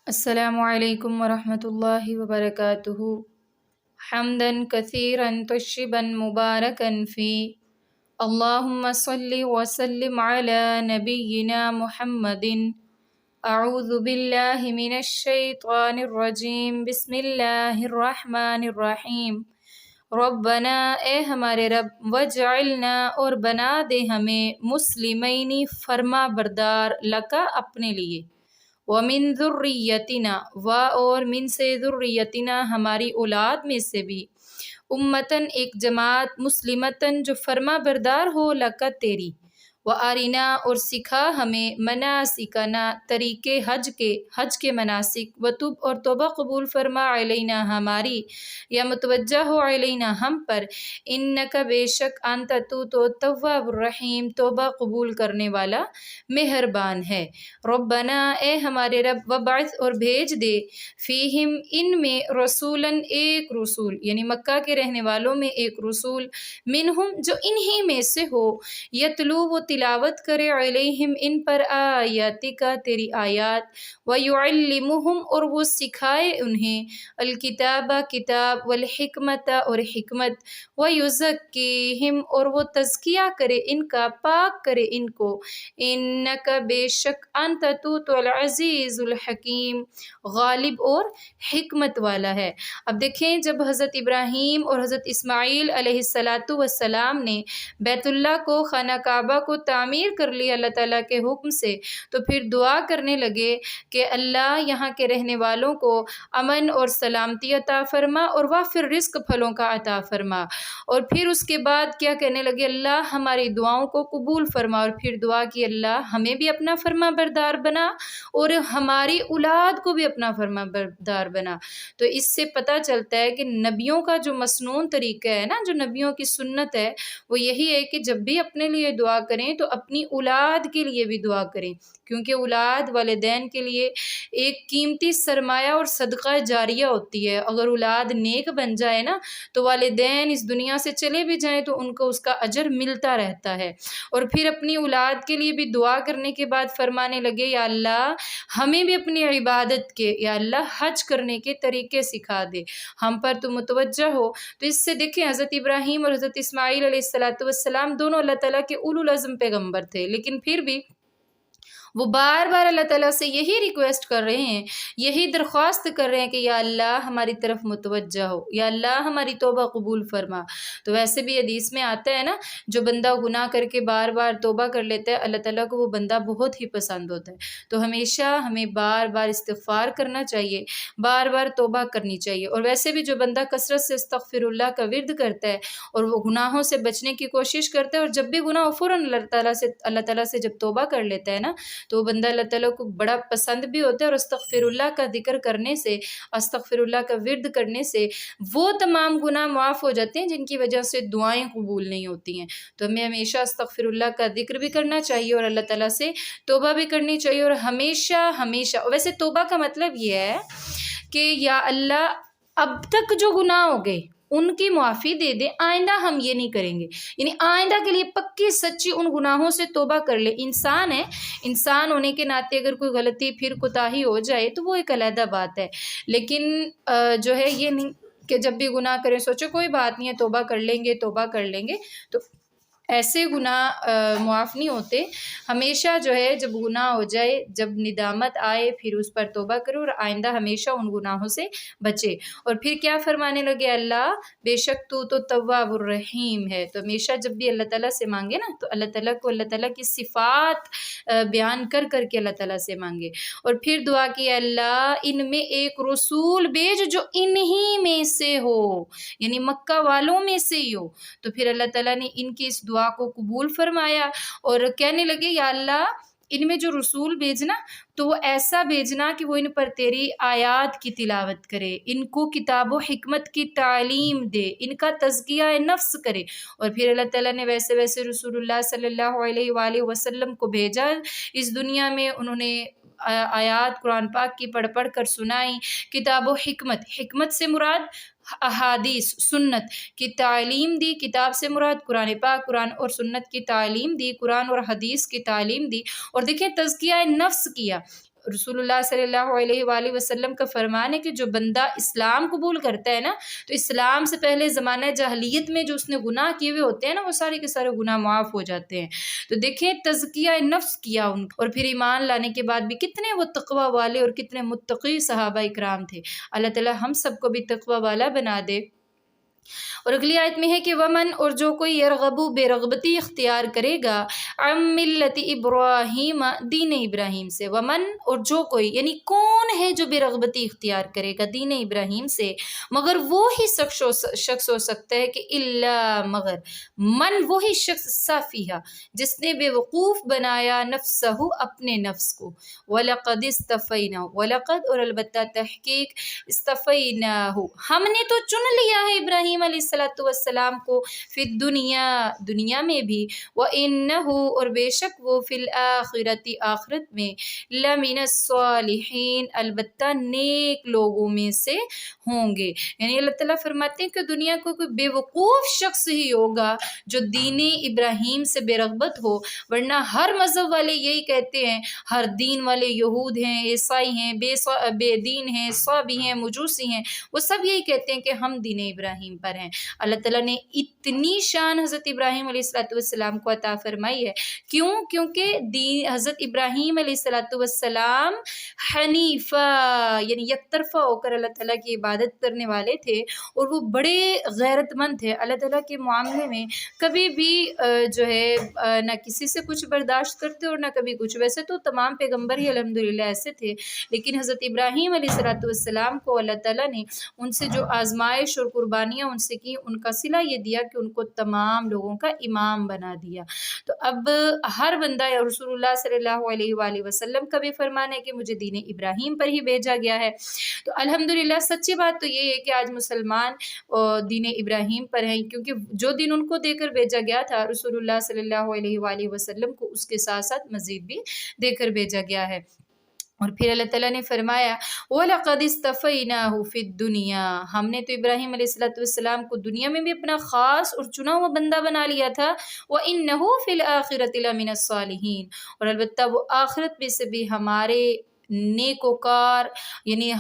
السلام علیکم ورحمۃ اللہ وبرکاتہ حمدا کثیرا طیبا مبارکا فی اللہم صلی وسلم علی نبینا محمد اعوذ باللہ من الشیطان الرجیم بسم اللہ الرحمن الرحیم ربنا اے ہمارے رب وجعلنا اور بنا دے ہمیں مسلمین فرما بردار لکا اپنے لیے وَمِن ذُرِّيَّتِنَا اور من سے ذُرِّيَّتِنَا ہماری اولاد میں سے بھی امتاً ایک جماعت مسلمتاً جو فرما بردار ہو لکا تیری وَأَرِنَا اور سکھا ہمیں مناسکنا طریقے حج کے مناسک وتب اور توبہ قبول فرما علینا ہماری یا متوجہ ہو علینا ہم پر انکا بے شک انت تو تواب الرحیم توبہ قبول کرنے والا مہربان ہے ربنا اے ہمارے رب وبعث اور بھیج دے فیہم ان میں رسولاً ایک رسول یعنی مکہ کے رہنے والوں میں ایک رسول منہم جو انہی میں سے ہو یتلو وہ تلاوت کرے علیہم ان پر آیاتی کا تیری آیات ویعلمہم اور وہ سکھائے انہیں الکتاب کتاب والحکمت اور حکمت ویزکیہم اور وہ تزکیہ کرے ان کا پاک کرے ان کو انکا بے شک انت تو العزیز الحکیم غالب اور حکمت والا ہے۔ اب دیکھیں جب حضرت ابراہیم اور حضرت اسماعیل علیہ السلام نے بیت اللہ کو خانہ کعبہ کو تعمیر کر لیا اللہ تعالیٰ کے حکم سے تو پھر دعا کرنے لگے کہ اللہ یہاں کے رہنے والوں کو امن اور سلامتی عطا فرما اور وافر رزق پھلوں کا عطا فرما، اور پھر اس کے بعد کیا کہنے لگے اللہ ہماری دعاؤں کو قبول فرما، اور پھر دعا کی اللہ ہمیں بھی اپنا فرما بردار بنا اور ہماری اولاد کو بھی اپنا فرما بردار بنا۔ تو اس سے پتہ چلتا ہے کہ نبیوں کا جو مسنون طریقہ ہے نا، جو نبیوں کی سنت ہے وہ یہی ہے کہ جب بھی اپنے لیے دعا کریں تو اپنی اولاد کے لیے بھی دعا کریں، کیونکہ اولاد والدین کے لیے ایک قیمتی سرمایہ اور صدقہ جاریہ ہوتی ہے۔ اگر اولاد نیک بن جائے نا تو والدین اس دنیا سے چلے بھی جائیں تو ان کو اس کا اجر ملتا رہتا ہے۔ اور پھر اپنی اولاد کے لیے بھی دعا کرنے کے بعد فرمانے لگے یا اللہ ہمیں بھی اپنی عبادت کے یا اللہ حج کرنے کے طریقے سکھا دے، ہم پر تو متوجہ ہو۔ تو اس سے دیکھیں حضرت ابراہیم اور حضرت اسماعیل علیہ السلام دونوں اللہ تعالیٰ کے اولو العزم پیغمبر تھے، لیکن پھر بھی وہ بار بار اللہ تعالیٰ سے یہی ریکویسٹ کر رہے ہیں، یہی درخواست کر رہے ہیں کہ یا اللہ ہماری طرف متوجہ ہو، یا اللہ ہماری توبہ قبول فرما۔ تو ویسے بھی حدیث میں آتا ہے نا، جو بندہ گناہ کر کے بار بار توبہ کر لیتا ہے اللہ تعالیٰ کو وہ بندہ بہت ہی پسند ہوتا ہے۔ تو ہمیشہ ہمیں بار بار استغفار کرنا چاہیے، بار بار توبہ کرنی چاہیے۔ اور ویسے بھی جو بندہ کثرت سے استغفر اللہ کا ورد کرتا ہے اور وہ گناہوں سے بچنے کی کوشش کرتا ہے اور جب بھی گناہ ہو فوراً اللہ تعالیٰ سے جب توبہ کر لیتا ہے نا تو وہ بندہ اللہ تعالیٰ کو بڑا پسند بھی ہوتا ہے، اور استغفر اللہ کا ذکر کرنے سے، استغفر اللہ کا ورد کرنے سے وہ تمام گناہ معاف ہو جاتے ہیں جن کی وجہ سے دعائیں قبول نہیں ہوتی ہیں۔ تو ہمیں ہمیشہ استغفر اللہ کا ذکر بھی کرنا چاہیے اور اللہ تعالیٰ سے توبہ بھی کرنی چاہیے، اور ہمیشہ ویسے توبہ کا مطلب یہ ہے کہ یا اللہ اب تک جو گناہ ہو گئے ان کی معافی دے دے، آئندہ ہم یہ نہیں کریں گے، یعنی آئندہ کے لیے پکی سچی ان گناہوں سے توبہ کر لے۔ انسان ہے، انسان ہونے کے ناطے اگر کوئی غلطی پھر کوتاہی ہو جائے تو وہ ایک علیحدہ بات ہے، لیکن جو ہے یہ نہیں کہ جب بھی گناہ کریں سوچو کوئی بات نہیں ہے توبہ کر لیں گے تو ایسے گناہ معاف نہیں ہوتے۔ ہمیشہ جو ہے جب گناہ ہو جائے، جب ندامت آئے پھر اس پر توبہ کرو اور آئندہ ہمیشہ ان گناہوں سے بچے۔ اور پھر کیا فرمانے لگے اللہ بے شک تو تواب الرحیم ہے۔ تو ہمیشہ جب بھی اللہ تعالیٰ سے مانگے نا تو اللہ تعالیٰ کو اللہ تعالیٰ کی صفات بیان کر کے اللہ تعالیٰ سے مانگے، اور پھر دعا کی اللہ ان میں ایک رسول بھیج جو انہی میں سے ہو، یعنی مکہ والوں میں سے ہی ہو۔ تو پھر اللہ تعالیٰ نے ان کی اس دعا کو قبول فرمایا اور کہنے لگے یا اللہ ان میں جو رسول بھیجنا تو وہ ایسا بھیجنا کہ وہ ان پر تیری آیات کی تلاوت کرے، ان کو کتاب و حکمت کی تعلیم دے، ان کا تزکیہ نفس کرے۔ اور پھر اللہ تعالیٰ نے ویسے رسول اللہ صلی اللہ علیہ وآلہ وسلم کو بھیجا اس دنیا میں، انہوں نے آیات قرآن پاک کی پڑھ کر سنائی، کتاب و حکمت سے مراد احادیث سنت کی تعلیم دی، کتاب سے مراد قرآن پاک، قرآن اور سنت کی تعلیم دی، قرآن اور حدیث کی تعلیم دی۔ اور دیکھیں تزکیہ نفس کیا، رسول اللہ صلی اللہ علیہ وآلہ وسلم کا فرمان ہے کہ جو بندہ اسلام قبول کرتا ہے نا تو اسلام سے پہلے زمانہ جاہلیت میں جو اس نے گناہ کیے ہوئے ہوتے ہیں نا وہ سارے کے سارے گناہ معاف ہو جاتے ہیں۔ تو دیکھیں تزکیہ نفس کیا ان کا، اور پھر ایمان لانے کے بعد بھی کتنے وہ تقوی والے اور کتنے متقی صحابہ اکرام تھے۔ اللہ تعالی ہم سب کو بھی تقوی والا بنا دے۔ اور اگلی آیت میں ہے کہ ومن، اور جو کوئی یرغبو بے رغبتی اختیار کرے گا، عن ملت ابراہیم، دین ابراہیم سے، ومن اور جو کوئی، یعنی کون ہے جو بے رغبتی اختیار کرے گا دین ابراہیم سے، مگر وہی شخص ہو سکتا ہے کہ الا مگر، من وہی شخص صافیہ جس نے بے وقوف بنایا نفسہ اپنے نفس کو، وَلَقَدِ اسْتَفَيْنَا، وَلَقَدْ اور البتہ تحقیق، اسْتَفَيْنَاهُ ہم نے تو چن لیا ہے ابراہیم علیہ السلام کو، فی الدنیا دنیا میں بھی، وَإِنَّهُ اور بے شک وہ فی الآخرۃ آخرت میں، لَمِنَ الصَّالِحِينَ البتہ نیک لوگوں میں سے ہوں گے۔ یعنی اللہ تعالیٰ فرماتے ہیں کہ دنیا کو کوئی بے وقوف شخص ہی ہوگا جو دین ابراہیم سے بے رغبت ہو، ورنہ ہر مذہب والے یہی کہتے ہیں، ہر دین والے یہود ہیں، عیسائی ہیں، بے دین ہیں، صابی ہیں، مجوسی ہیں، وہ سب یہی کہتے ہیں کہ ہم دین ابراہیم پر ہیں۔ اللہ تعالیٰ نے اتنی شان حضرت ابراہیم علیہ السلام کو عطا فرمائی ہے، کیوں؟ کیونکہ حضرت ابراہیم علیہ السلام حنیفہ یعنی یک طرفہ ہو کر اللہ تعالیٰ کی عبادت کرنے والے تھے، اور وہ بڑے غیرت مند تھے، اللہ تعالیٰ کے معاملے میں کبھی بھی جو ہے نہ کسی سے کچھ برداشت کرتے اور نہ کبھی کچھ۔ ویسے تو تمام پیغمبر ہی الحمدللہ ایسے تھے، لیکن حضرت ابراہیم علیہ السلام کو اللہ تعالیٰ نے ان سے جو آزمائش اور قربانیاں ان سے کی، ان کا صلہ یہ دیا کہ ان کو تمام لوگوں کا امام بنا دیا۔ تو اب ہر بندہ یا رسول اللہ صلی اللہ علیہ وآلہ وسلم کا بھی فرمان ہے کہ مجھے دین ابراہیم پر ہی بھیجا گیا ہے۔ تو الحمدللہ سچی بات تو یہ ہے کہ آج مسلمان دین ابراہیم پر ہیں، کیونکہ جو دین ان کو دے کر بھیجا گیا تھا رسول اللہ صلی اللہ علیہ وآلہ وسلم کو اس کے ساتھ ساتھ مزید بھی دے کر بھیجا گیا ہے۔ اور پھر اللہ تعالیٰ نے فرمایا وَلَقَدِ اسْتَفَيْنَاهُ فِي الدُّنْيَا ہم نے تو ابراہیم علیہ السلام کو دنیا میں بھی اپنا خاص اور چنا ہوا بندہ بنا لیا تھا، وَإِنَّهُ فِي الْآخِرَةِ لَمِنَ الصَّالِحِينَ اور البتہ وہ آخرت میں سے بھی ہمارے نیکوکار یعنی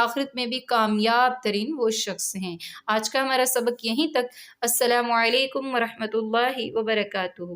آخرت میں بھی کامیاب ترین وہ شخص ہیں۔ آج کا ہمارا سبق یہیں تک۔ السلام علیکم ورحمۃ اللہ وبرکاتہ۔